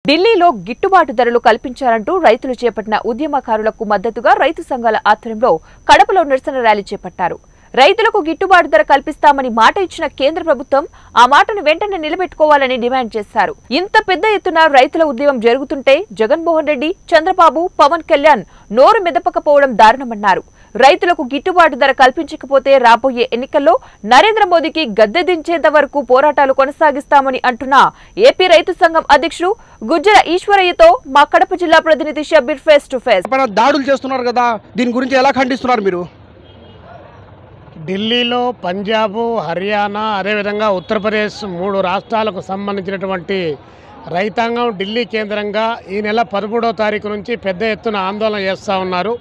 ఢిల్లీలో గిట్టుబాటు ధరలు కల్పించాలంటూ రైతులు చేపట్టిన ఉద్యమకారులకు మద్దతుగా రైతు సంఘాల ఆధ్వర్యంలో కడపలో నిరసన ర్యాలీ చేపట్టారు. రైతులకు గిట్టుబాటు ధర కల్పిస్తామని మాట ఇచ్చిన కేంద్ర ప్రభుత్వం ఆ మాటను వెంటనే నిలబెట్టుకోవాలని డిమాండ్ చేశారు. ఇంత పెద్ద ఎత్తున రైతుల ఉద్యమం జరుగుతుంటే జగన్మోహన్ రెడ్డి, చంద్రబాబు, పవన్ కళ్యాణ్ నోరు మెదపకపోవడం దారుణమన్నారు. రైతులకు గిట్టుబాటు ధర కల్పించకపోతే రాబోయే ఎన్నికల్లో నరేంద్ర మోదీకి గద్దె దించేంత వరకు పోరాటాలు కొనసాగిస్తామని అంటున్న ఏపీ రైతు సంఘం అధ్యక్షుడు గుజ్జల ఈశ్వరయ్యతో మా కడప జిల్లా ప్రతినిధి షబ్బీర్ ఫేస్ టు ఫేస్. దాడులు చేస్తున్నారు కదా, దీని గురించి ఎలా ఖండిస్తున్నారు మీరు? ఢిల్లీలో పంజాబ్, హర్యానా, అదేవిధంగా ఉత్తరప్రదేశ్ 3 రాష్ట్రాలకు సంబంధించినటువంటి రైతాంగం ఢిల్లీ కేంద్రంగా ఈ నెల 13వ తారీఖు నుంచి పెద్ద ఎత్తున ఆందోళన చేస్తూ ఉన్నారు.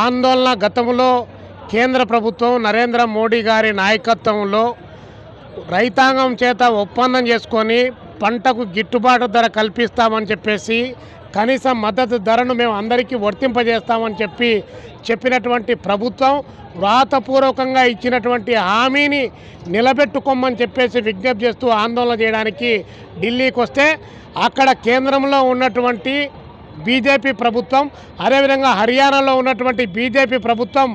ఆందోళన గతంలో కేంద్ర ప్రభుత్వం నరేంద్ర మోడీ గారి నాయకత్వంలో రైతాంగం చేత ఒప్పందం చేసుకొని పంటకు గిట్టుబాటు ధర కల్పిస్తామని చెప్పేసి కనీస మద్దతు ధరను మేము అందరికీ వర్తింపజేస్తామని చెప్పినటువంటి ప్రభుత్వం వ్రాతపూర్వకంగా ఇచ్చినటువంటి హామీని నిలబెట్టుకోమని చెప్పేసి విజ్ఞప్తి చేస్తూ ఆందోళన చేయడానికి ఢిల్లీకి వస్తే అక్కడ కేంద్రంలో ఉన్నటువంటి బీజేపీ ప్రభుత్వం, అదేవిధంగా హర్యానాలో ఉన్నటువంటి బీజేపీ ప్రభుత్వం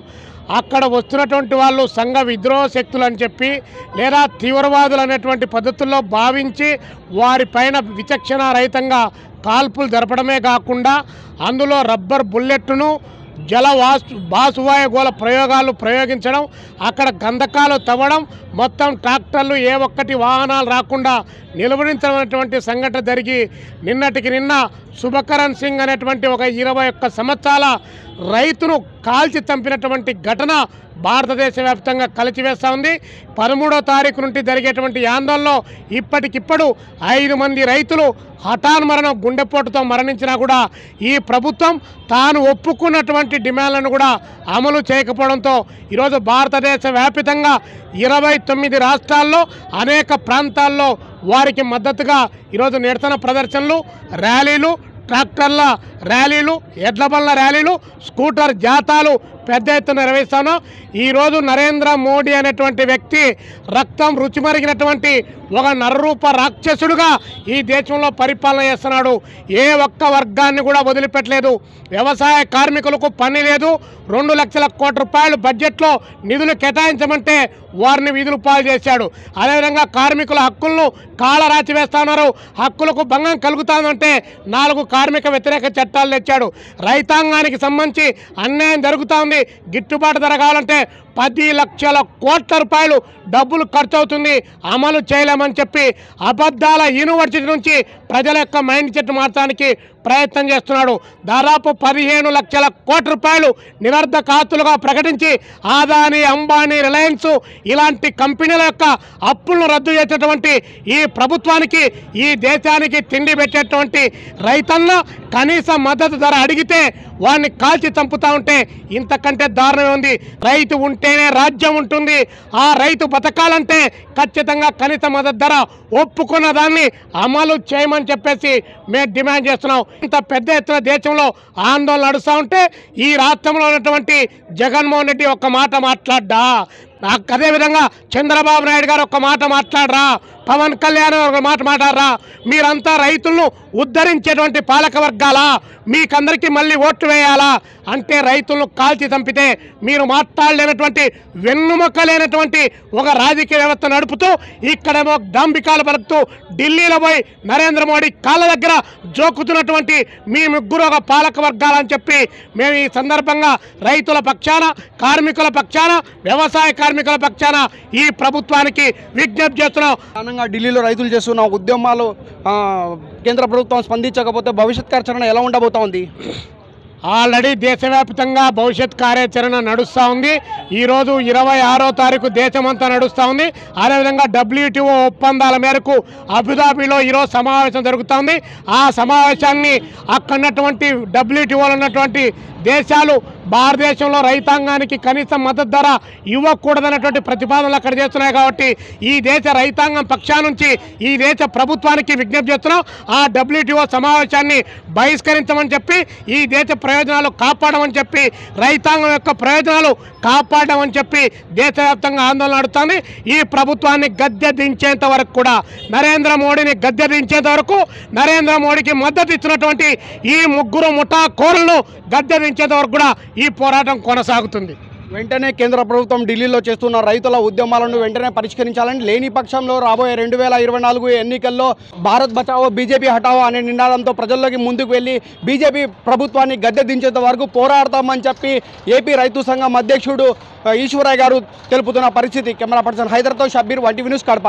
అక్కడ వస్తున్నటువంటి వాళ్ళు సంఘ విద్రోహ శక్తులు అని చెప్పి లేదా తీవ్రవాదులు అనేటువంటి పద్ధతుల్లో భావించి వారిపైన విచక్షణ రహితంగా కాల్పులు జరపడమే కాకుండా అందులో రబ్బర్ బుల్లెట్ను బాసువాయ గోళ ప్రయోగాలు ప్రయోగించడం, అక్కడ గంధకాలు తవ్వడం, మొత్తం ట్రాక్టర్లు ఏ ఒక్కటి వాహనాలు రాకుండా నిలువరించినటువంటి సంఘటన జరిగి నిన్నటికి నిన్న శుభకరణ్ సింగ్ అనేటువంటి ఒక 21 సంవత్సరాల రైతును కాల్చి చంపినటువంటి ఘటన భారతదేశ వ్యాప్తంగా కలిచివేస్తూ ఉంది. 13వ తారీఖు నుండి జరిగేటువంటి ఆందోళనలో ఇప్పటికిప్పుడు 5 మంది రైతులు హఠాన్మరణం గుండెపోటుతో మరణించినా కూడా ఈ ప్రభుత్వం తాను ఒప్పుకున్నటువంటి డిమాండ్లను కూడా అమలు చేయకపోవడంతో ఈరోజు భారతదేశ వ్యాప్తంగా 29 రాష్ట్రాల్లో అనేక ప్రాంతాల్లో వారికి మద్దతుగా ఈరోజు నిరసన ప్రదర్శనలు, ర్యాలీలు, ట్రాక్టర్ల ర్యాలీలు, ఎడ్ల బండ్ల ర్యాలీలు, స్కూటర్ జాతాలు పెద్ద ఎత్తున నిర్వహిస్తాను. ఈరోజు నరేంద్ర మోడీ అనేటువంటి వ్యక్తి రక్తం రుచిమరిగినటువంటి ఒక నరరూప రాక్షసుడుగా ఈ దేశంలో పరిపాలన చేస్తున్నాడు. ఏ ఒక్క వర్గాన్ని కూడా వదిలిపెట్టలేదు. వ్యవసాయ కార్మికులకు పని లేదు. 2 లక్షల కోట్ల రూపాయలు బడ్జెట్లో నిధులు కేటాయించమంటే వారిని విధులు పాలు చేశాడు. అదేవిధంగా కార్మికుల హక్కులను కాలరాచి వేస్తా ఉన్నారు. హక్కులకు భంగం కలుగుతుందంటే 4 కార్మిక వ్యతిరేక చట్టాలు తెచ్చాడు. రైతాంగానికి సంబంధించి అన్యాయం జరుగుతూ ఉంది. గిట్టుబాటు ధర కావాలంటే 10 లక్షల కోట్ల రూపాయలు డబ్బులు ఖర్చు అవుతుంది, అమలు చేయలేమని చెప్పి అబద్ధాల యూనివర్సిటీ నుంచి ప్రజల యొక్క మైండ్ సెట్ మార్చడానికి ప్రయత్నం చేస్తున్నాడు. దాదాపు 15 లక్షల కోట్ల రూపాయలు నిరర్ధక ఆస్తులుగా ప్రకటించి ఆదాని, అంబానీ, రిలయన్స్ ఇలాంటి కంపెనీల యొక్క అప్పులను రద్దు చేసేటువంటి ఈ ప్రభుత్వానికి, ఈ దేశానికి తిండి పెట్టేటువంటి రైతన్న కనీస మద్దతు ధర అడిగితే వాడిని కాల్చి చంపుతా ఉంటే ఇంతకంటే దారుణమే ఉంది. రైతు ఉంటేనే రాజ్యం ఉంటుంది. ఆ రైతు బతకాలంటే ఖచ్చితంగా కనీస మద్దతు ధర ఒప్పుకున్న దాన్ని అమలు చేయమని చెప్పేసి మేము డిమాండ్ చేస్తున్నాం. ఇంత పెద్ద ఎత్తున దేశంలో ఆందోళన నడుస్తూ ఉంటే ఈ రాష్ట్రంలో ఉన్నటువంటి జగన్మోహన్ రెడ్డి ఒక్క మాట మాట్లాడ్డా, అదేవిధంగా చంద్రబాబు నాయుడు గారు ఒక్క మాట మాట్లాడరా, పవన్ కళ్యాణ్ ఒక మాట మాట్లాడరా? మీరంతా రైతులను ఉద్ధరించేటువంటి పాలక వర్గాలా? మీకందరికీ మళ్ళీ ఓట్లు వేయాలా? అంటే రైతులను కాల్చి చంపితే మీరు మాట్లాడలేనటువంటి వెన్నుముక్క లేనటువంటి ఒక రాజకీయ వ్యవస్థ నడుపుతూ ఇక్కడేమో డాంబికాలు పలుకుతూ ఢిల్లీలో పోయి నరేంద్ర మోడీ కాళ్ళ దగ్గర జోకుతున్నటువంటి మీ ముగ్గురు ఒక పాలక వర్గాలని చెప్పి మేము ఈ సందర్భంగా రైతుల పక్షాన, కార్మికుల పక్షాన, వ్యవసాయ కార్మికుల పక్షాన ఈ ప్రభుత్వానికి విజ్ఞప్తి చేస్తున్నాం. ఢిల్లీలో రైతులు చేస్తున్న ఉద్యమాలు కేంద్ర ప్రభుత్వం స్పందించకపోతే భవిష్యత్ కార్యాచరణ ఎలా ఉండబోతా ఉంది? ఆల్రెడీ దేశవ్యాప్తంగా భవిష్యత్ కార్యాచరణ నడుస్తూ ఉంది. ఈరోజు 26వ తారీఖు దేశమంతా నడుస్తూ ఉంది. అదేవిధంగా WTO ఒప్పందాల మేరకు అబుదాబిలో ఈరోజు సమావేశం జరుగుతూ ఉంది. ఆ సమావేశాన్ని అక్కడున్నటువంటి WTOలో ఉన్నటువంటి దేశాలు భారతదేశంలో రైతాంగానికి కనీస మద్దతు ధర ఇవ్వకూడదన్నటువంటి ప్రతిపాదనలు అక్కడ చేస్తున్నాయి. కాబట్టి ఈ దేశ రైతాంగం పక్షా నుంచి ఈ దేశ ప్రభుత్వానికి విజ్ఞప్తి చేస్తున్నాం, ఆ WTO సమావేశాన్ని బహిష్కరించమని చెప్పి, ఈ దేశ ప్రయోజనాలు కాపాడమని చెప్పి, రైతాంగం యొక్క ప్రయోజనాలు కాపాడమని చెప్పి దేశవ్యాప్తంగా ఆందోళన నడుస్తుంది. ఈ ప్రభుత్వాన్ని గద్దె దించేంత వరకు కూడా, నరేంద్ర మోడీని గద్దె దించేంత వరకు, నరేంద్ర మోడీకి మద్దతు ఇచ్చినటువంటి ఈ ముగ్గురు ముఠా కోరలను గద్దె దించేంత వరకు కూడా ఈ పోరాటం కొనసాగుతుంది. వెంటనే కేంద్ర ప్రభుత్వం ఢిల్లీలో చేస్తున్న రైతుల ఉద్యమాలను వెంటనే పరిష్కరించాలని, లేని పక్షంలో రాబోయే 2024 ఎన్నికల్లో భారత్ బచావో బీజేపీ హటావో అనే నినాదంతో ప్రజల్లోకి ముందుకు వెళ్ళి బీజేపీ ప్రభుత్వాన్ని గద్దె దించేంత వరకు పోరాడతామని చెప్పి ఏపీ రైతు సంఘం అధ్యక్షుడు ఈశ్వరయ్య గారు తెలుపుతున్న పరిస్థితి. కెమెరా పర్సన్ హైదర్తో షబ్బీర్, 1TV న్యూస్, కడప.